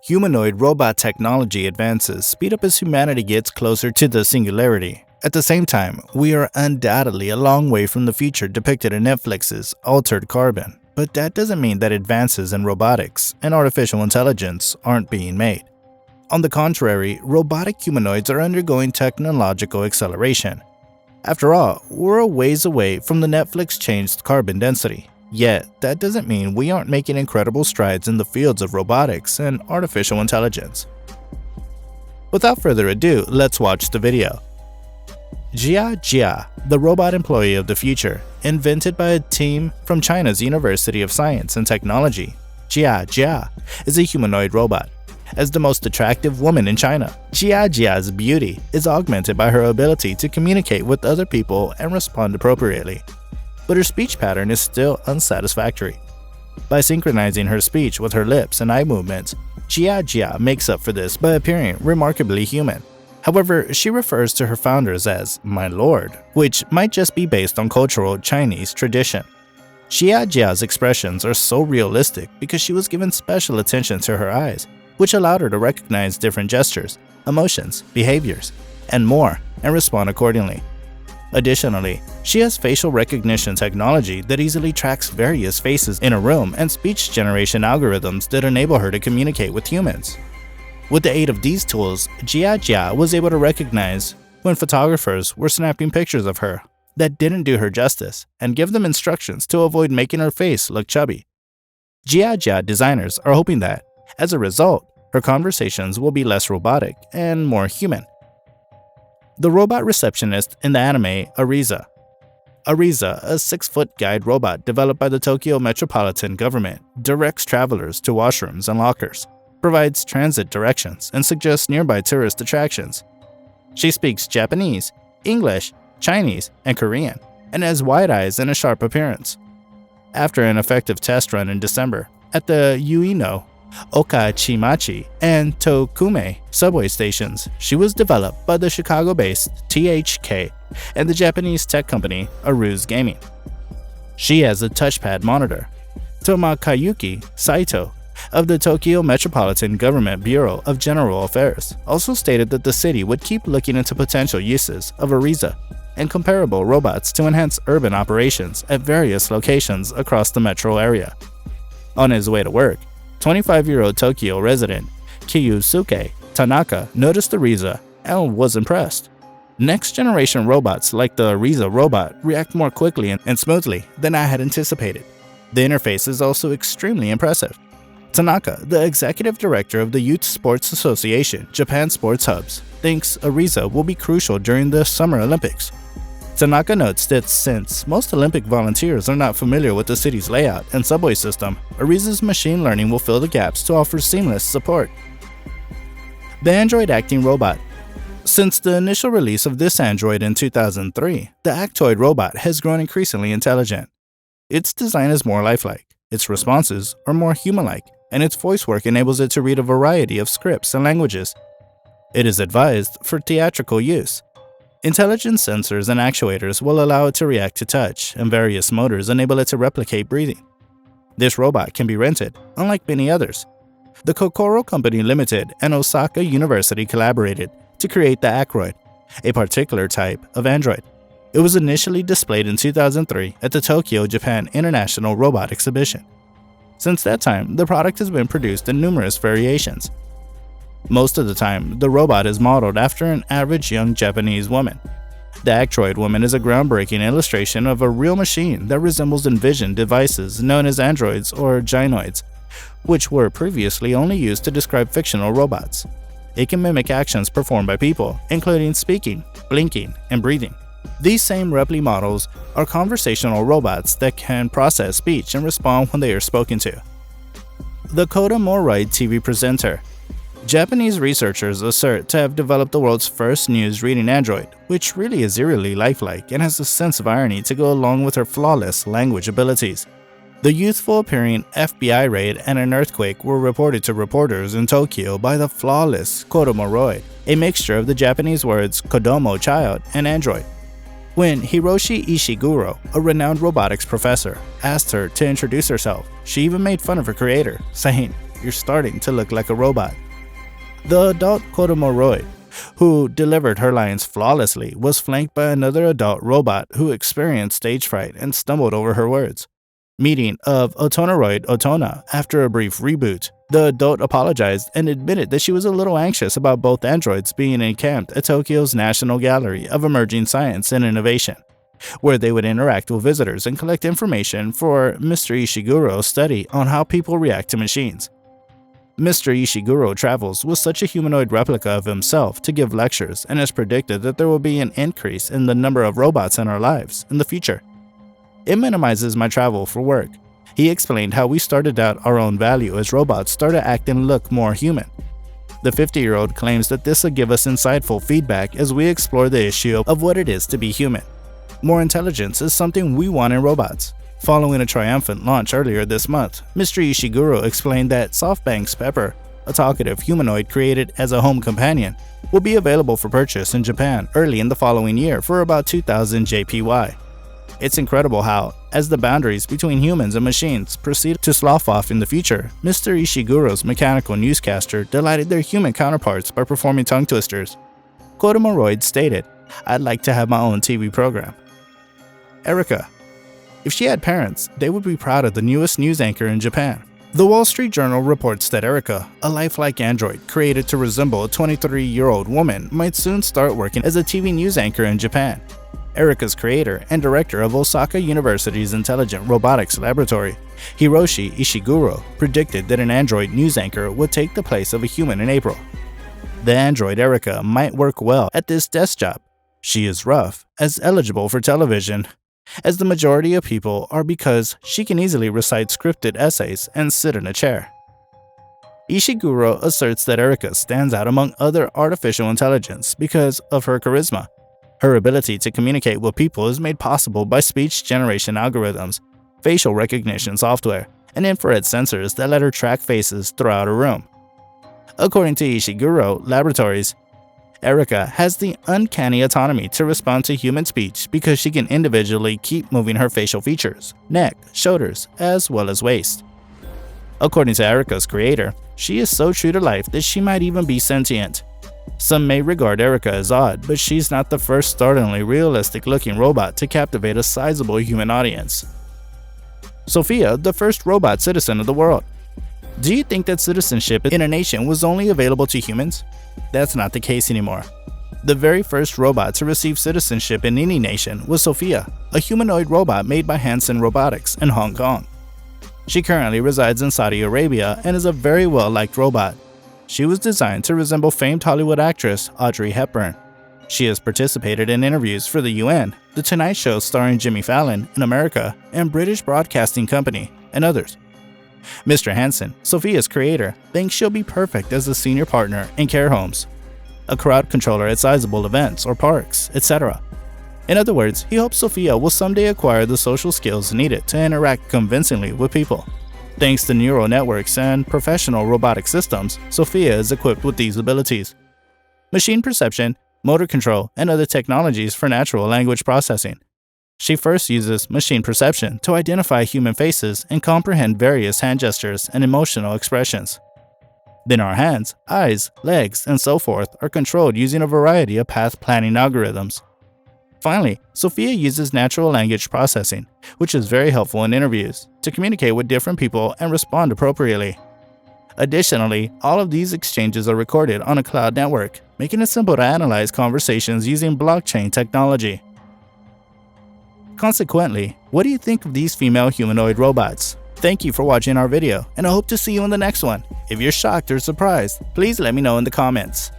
Humanoid robot technology advances speed up as humanity gets closer to the singularity. At the same time, we are undoubtedly a long way from the future depicted in Netflix's Altered Carbon. But that doesn't mean that advances in robotics and artificial intelligence aren't being made. On the contrary, robotic humanoids are undergoing technological acceleration. After all, we're a ways away from the Netflix-changed carbon density. Yet, that doesn't mean we aren't making incredible strides in the fields of robotics and artificial intelligence. Without further ado, let's watch the video. Jia Jia, the robot employee of the future, invented by a team from China's University of Science and Technology. Jiajia is a humanoid robot. As the most attractive woman in China, Jiajia's beauty is augmented by her ability to communicate with other people and respond appropriately. But her speech pattern is still unsatisfactory. By synchronizing her speech with her lips and eye movements, Jiajia makes up for this by appearing remarkably human. However, she refers to her founders as "my lord," which might just be based on cultural Chinese tradition. Jiajia's expressions are so realistic because she was given special attention to her eyes, which allowed her to recognize different gestures, emotions, behaviors, and more, and respond accordingly. Additionally, she has facial recognition technology that easily tracks various faces in a room and speech generation algorithms that enable her to communicate with humans. With the aid of these tools, Jiajia was able to recognize when photographers were snapping pictures of her that didn't do her justice and give them instructions to avoid making her face look chubby. Jiajia designers are hoping that, as a result, her conversations will be less robotic and more human. The robot receptionist in the anime Ariza. Ariza, a 6-foot guide robot developed by the Tokyo Metropolitan Government, directs travelers to washrooms and lockers, provides transit directions, and suggests nearby tourist attractions. She speaks Japanese, English, Chinese, and Korean, and has wide eyes and a sharp appearance. After an effective test run in December at the Ueno, Okachimachi, and Tokume subway stations, she was developed by the Chicago-based THK and the Japanese tech company Aruze Gaming. She has a touchpad monitor. Tomakayuki Saito of the Tokyo Metropolitan Government Bureau of General Affairs also stated that the city would keep looking into potential uses of Ariza and comparable robots to enhance urban operations at various locations across the metro area. On his way to work, 25-year-old Tokyo resident Kiyusuke Tanaka noticed Ariza and was impressed. Next-generation robots like the Ariza robot react more quickly and smoothly than I had anticipated. The interface is also extremely impressive. Tanaka, the executive director of the Youth Sports Association Japan Sports Hubs, thinks Ariza will be crucial during the Summer Olympics. Tanaka notes that since most Olympic volunteers are not familiar with the city's layout and subway system, Ariza's machine learning will fill the gaps to offer seamless support. The Android Acting Robot. Since the initial release of this android in 2003, the Actoid robot has grown increasingly intelligent. Its design is more lifelike, its responses are more human-like, and its voice work enables it to read a variety of scripts and languages. It is advised for theatrical use. Intelligent sensors and actuators will allow it to react to touch, and various motors enable it to replicate breathing. This robot can be rented, unlike many others. The Kokoro Company Limited and Osaka University collaborated to create the Acroid, a particular type of android. It was initially displayed in 2003 at the Tokyo, Japan International Robot Exhibition. Since that time, the product has been produced in numerous variations. Most of the time, the robot is modeled after an average young Japanese woman. The Actroid woman is a groundbreaking illustration of a real machine that resembles envisioned devices known as androids or gynoids, which were previously only used to describe fictional robots. It can mimic actions performed by people, including speaking, blinking, and breathing. These same Repli models are conversational robots that can process speech and respond when they are spoken to. The Humanoid TV presenter. Japanese researchers assert to have developed the world's first news-reading android, which really is eerily lifelike and has a sense of irony to go along with her flawless language abilities. The youthful-appearing FBI raid and an earthquake were reported to reporters in Tokyo by the flawless Humanoid, a mixture of the Japanese words kodomo, child, and android. When Hiroshi Ishiguro, a renowned robotics professor, asked her to introduce herself, she even made fun of her creator, saying, you're starting to look like a robot. The adult Humanoid, who delivered her lines flawlessly, was flanked by another adult robot who experienced stage fright and stumbled over her words. Meeting of Otonoroid Otona after a brief reboot, the adult apologized and admitted that she was a little anxious about both androids being encamped at Tokyo's National Gallery of Emerging Science and Innovation, where they would interact with visitors and collect information for Mr. Ishiguro's study on how people react to machines. Mr. Ishiguro travels with such a humanoid replica of himself to give lectures and has predicted that there will be an increase in the number of robots in our lives in the future. It minimizes my travel for work. He explained how we started out our own value as robots start to act and look more human. The 50-year-old claims that this will give us insightful feedback as we explore the issue of what it is to be human. More intelligence is something we want in robots. Following a triumphant launch earlier this month, Mr. Ishiguro explained that SoftBank's Pepper, a talkative humanoid created as a home companion, will be available for purchase in Japan early in the following year for about 2,000 JPY. It's incredible how, as the boundaries between humans and machines proceed to slough off in the future, Mr. Ishiguro's mechanical newscaster delighted their human counterparts by performing tongue twisters. Humanoid stated, "I'd like to have my own TV program." Erica. If she had parents, they would be proud of the newest news anchor in Japan. The Wall Street Journal reports that Erica, a lifelike android created to resemble a 23-year-old woman, might soon start working as a TV news anchor in Japan. Erica's creator and director of Osaka University's Intelligent Robotics Laboratory, Hiroshi Ishiguro, predicted that an android news anchor would take the place of a human in April. The android Erica might work well at this desk job. She is rough, as eligible for television, as the majority of people are, because she can easily recite scripted essays and sit in a chair. Ishiguro asserts that Erica stands out among other artificial intelligence because of her charisma. Her ability to communicate with people is made possible by speech generation algorithms, facial recognition software, and infrared sensors that let her track faces throughout a room. According to Ishiguro Laboratories, Erica has the uncanny autonomy to respond to human speech because she can individually keep moving her facial features, neck, shoulders, as well as waist. According to Erica's creator, she is so true to life that she might even be sentient. Some may regard Erica as odd, but she's not the first startlingly realistic-looking robot to captivate a sizable human audience. Sophia, the first robot citizen of the world. Do you think that citizenship in a nation was only available to humans? That's not the case anymore. The very first robot to receive citizenship in any nation was Sophia, a humanoid robot made by Hanson Robotics in Hong Kong. She currently resides in Saudi Arabia and is a very well-liked robot. She was designed to resemble famed Hollywood actress Audrey Hepburn. She has participated in interviews for the UN, The Tonight Show starring Jimmy Fallon in America, and British Broadcasting Company, and others. Mr. Hansen, Sophia's creator, thinks she'll be perfect as a senior partner in care homes, a crowd controller at sizable events or parks, etc. In other words, he hopes Sophia will someday acquire the social skills needed to interact convincingly with people. Thanks to neural networks and professional robotic systems, Sophia is equipped with these abilities: machine perception, motor control, and other technologies for natural language processing. She first uses machine perception to identify human faces and comprehend various hand gestures and emotional expressions. Then our hands, eyes, legs, and so forth are controlled using a variety of path planning algorithms. Finally, Sophia uses natural language processing, which is very helpful in interviews, to communicate with different people and respond appropriately. Additionally, all of these exchanges are recorded on a cloud network, making it simple to analyze conversations using blockchain technology. Consequently, what do you think of these female humanoid robots? Thank you for watching our video, and I hope to see you in the next one. If you're shocked or surprised, please let me know in the comments.